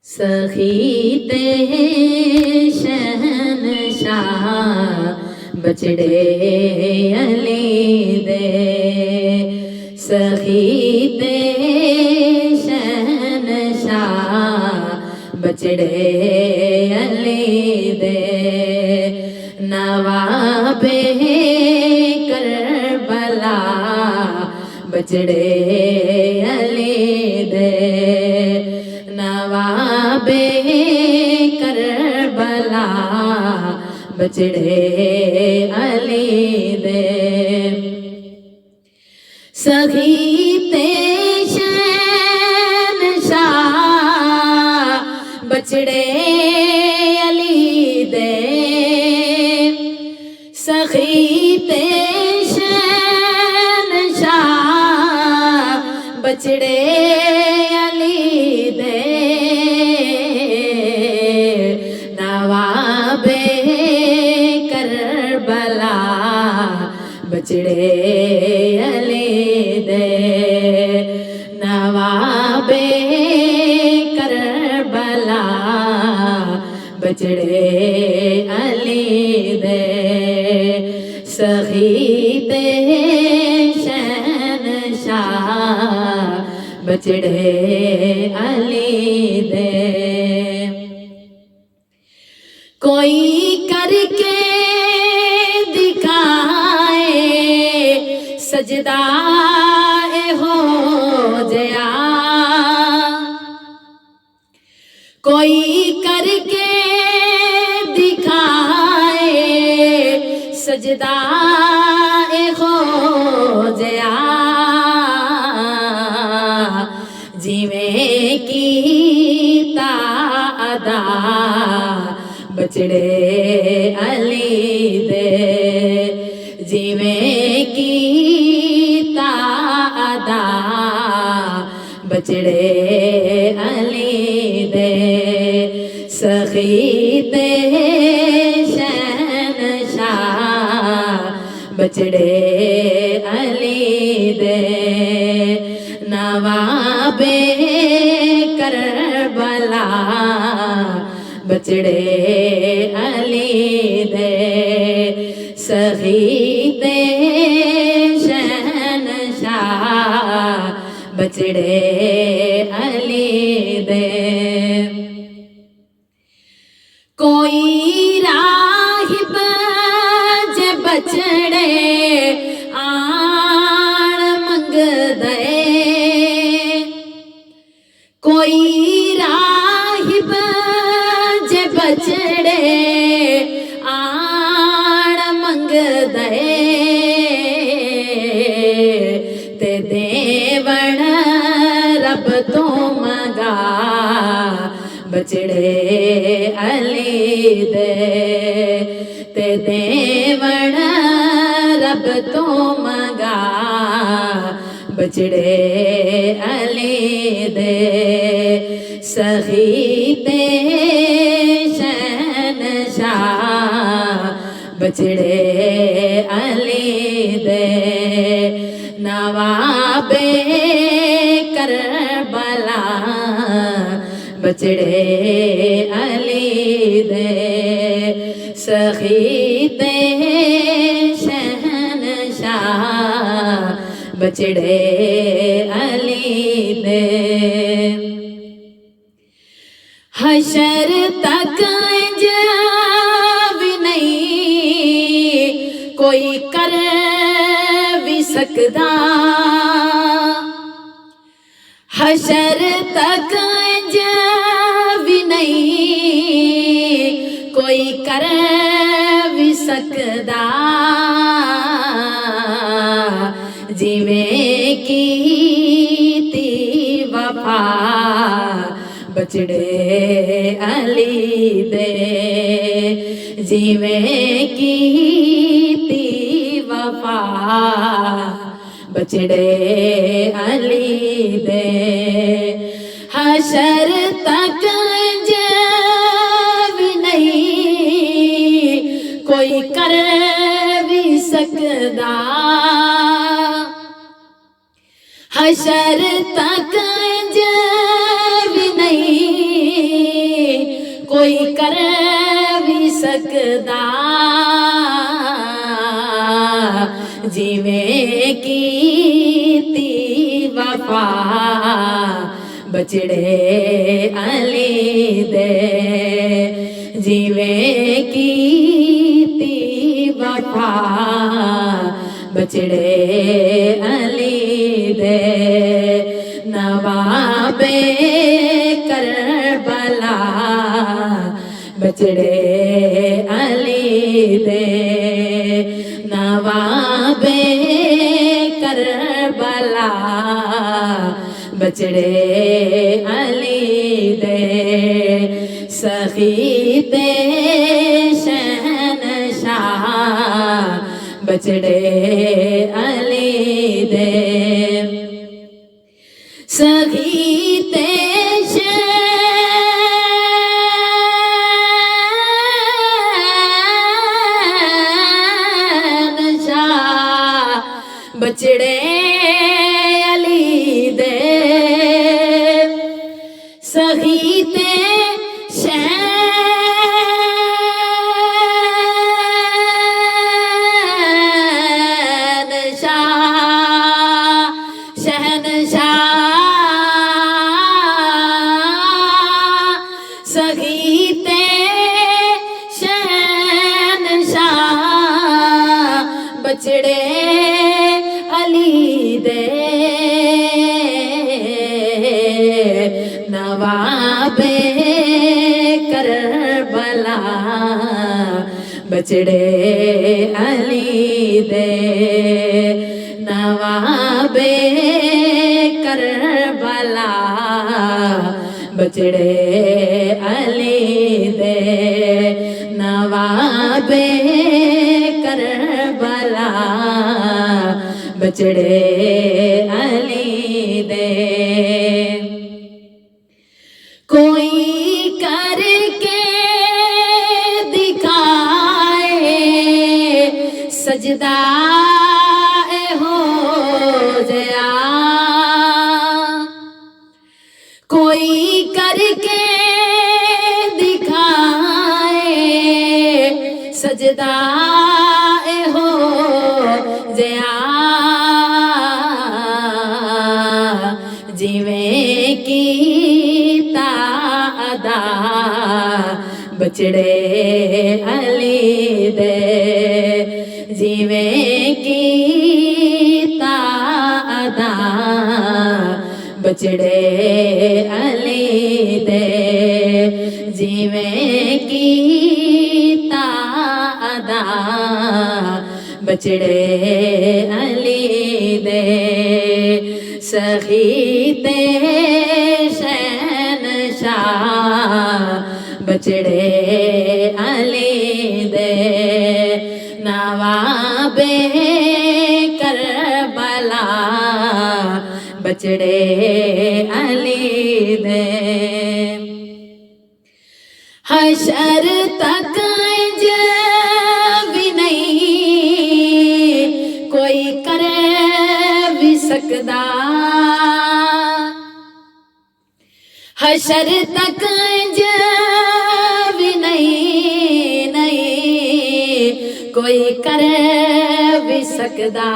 سخی تے شہنشاہ بچڑے علی دے، سخی تے شہنشاہ بچڑے علی دے، نواب کربلا بچڑے علی دے، نواب کربلا بچڑے علی دے، سخی تے شہنشاہ بچڑے علی دے، سخی تے شہنشاہ بچڑے علی دے، نواب کربلا بچڑے علی دے، نواب کربلا بچڑے علی دے، سخی تے شہنشاہ بچڑے علی دے، کوئی کر کے دکھائے سجدہ ہو جیا، کوئی کر کے دکھائے سجدہ ہو جیا، جیویں کیتا ادا بچڑے علی دے، جیویں کیتا ادا بچڑے علی دے، سخی تے شہنشاہ بچڑے علی دے، نواب کربلا بچڑے علی دے، سخی تے شہنشاہ بچڑے علی دے، کوئی راہب جے بچڑے آن منگ دے، کوئی راہب جے بچڑے آن منگ دے، تے دیوڑ رب تو منگا بچڑے علی دے، تے دیوڑ رب تو منگا بچڑے علی دے، سخی تے شہنشاہ بچڑے علی دے، نواب کربلا بچڑے علی دے، سخی تے شہنشاہ بچڑے علی دے، حشر تک بھی نہیں کوئی کر بھی سکدا، حشر تک بھی نہیں کوئی کر بھی سکدا، جیویں کیتی وفا بچڑے علی دے، جیویں کیتی وفا بچڑے علی دے، حشر تک بھی نہیں کوئی کر بھی سکدا، حشر تک بھی نہیں کوئی کر بھی سکدا جویں کیتی وفا بچڑے علی دے جویں کیتی وفا بچڑے علی دے نواب کربلا بچڑے علی دے نواب کربلا بچڑے علی دے سخی تے شہنشاہ بچڑے علی دے سخی تے بچڑے علی دے سخی تے شہنشاہ سخی تے شہنشاہ بچڑے علی دے نواب کربلا بچڑے علی دے نواب کربلا بچڑے علی دے نواب کربلا بچڑے علی دے کوئی کر کے دکھائے سجدہ ہو جیا کوئی کر کے دکھائے سجدہ ہو جیا جویں کیتا ادا بچڑے علی دے جویں کیتا ادا بچڑے علی دے جویں کیتا ادا بچڑے علی دے سخی تے شہنشاہ بچڑے علی دے نواب کربلا بچڑے علی دے حشر تک بھی نہیں کوئی کر بھی سکدا حشر تک بھی نہیں کوئی کر بھی سکدا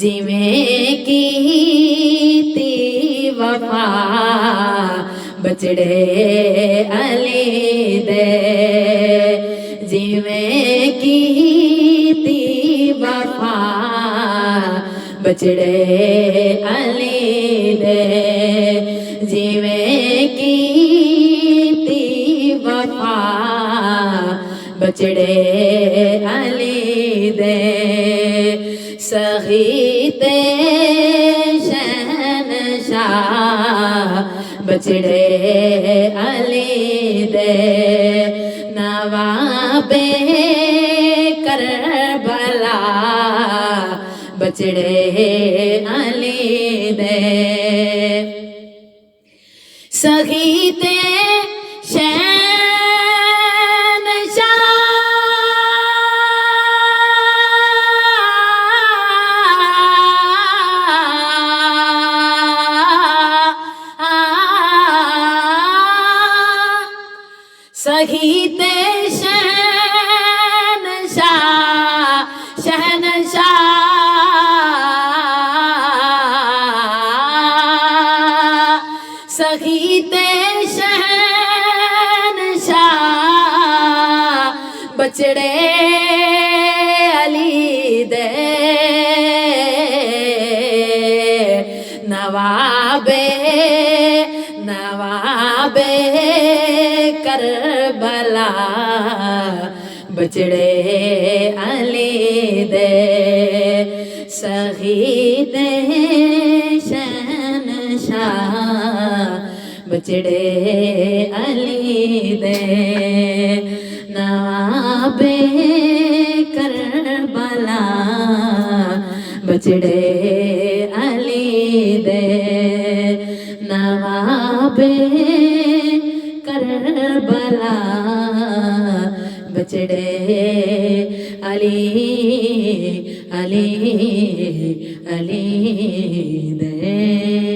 جویں کیتی وفا بچڑے علی دے جویں کیتی وفا بچڑے علی دے جویں کیتی وفا بچڑے علی دے سخی تے شہنشاہ بچڑے علی دے نواب کربلا بچڑے علی دے سخی تے سخی تے شہنشاہ شہنشاہ سخی تے شہنشاہ بچڑے علی دے نوابے کربلا بچڑے علی دے سخی دے شہنشاہ بچڑے علی دے نوابے کربلا بچڑے علی دے نوابے کربلا بچڑے علی دے